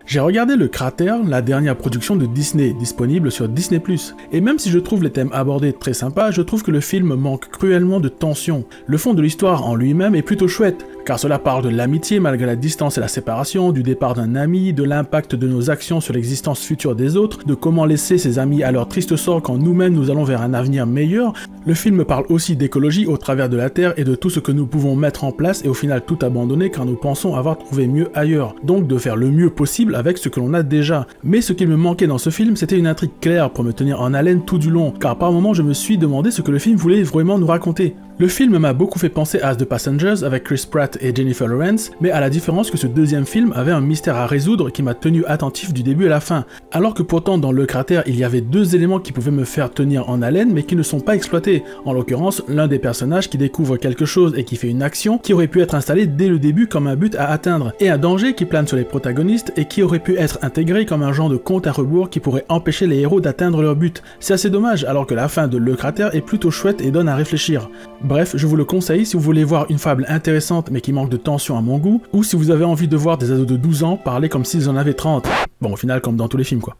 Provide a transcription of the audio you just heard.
J'ai regardé Le Cratère, la dernière production de Disney, disponible sur Disney+. Et même si je trouve les thèmes abordés très sympas, je trouve que le film manque cruellement de tension. Le fond de l'histoire en lui-même est plutôt chouette, car cela parle de l'amitié malgré la distance et la séparation, du départ d'un ami, de l'impact de nos actions sur l'existence future des autres, de comment laisser ses amis à leur triste sort quand nous-mêmes nous allons vers un avenir meilleur. Le film parle aussi d'écologie au travers de la Terre et de tout ce que nous pouvons mettre en place et au final tout abandonner car nous pensons avoir trouvé mieux ailleurs. Donc de faire le mieux possible avec ce que l'on a déjà. Mais ce qui me manquait dans ce film, c'était une intrigue claire pour me tenir en haleine tout du long, car par moments je me suis demandé ce que le film voulait vraiment nous raconter. Le film m'a beaucoup fait penser à The Passengers avec Chris Pratt et Jennifer Lawrence, mais à la différence que ce deuxième film avait un mystère à résoudre qui m'a tenu attentif du début à la fin, alors que pourtant dans Le Cratère il y avait deux éléments qui pouvaient me faire tenir en haleine mais qui ne sont pas exploités, en l'occurrence l'un des personnages qui découvre quelque chose et qui fait une action qui aurait pu être installée dès le début comme un but à atteindre, et un danger qui plane sur les protagonistes et qui aurait pu être intégré comme un genre de compte à rebours qui pourrait empêcher les héros d'atteindre leur but. C'est assez dommage alors que la fin de Le Cratère est plutôt chouette et donne à réfléchir. Bref, je vous le conseille si vous voulez voir une fable intéressante mais qui manque de tension à mon goût, ou si vous avez envie de voir des ados de 12 ans parler comme s'ils en avaient 30. Bon, au final, comme dans tous les films quoi.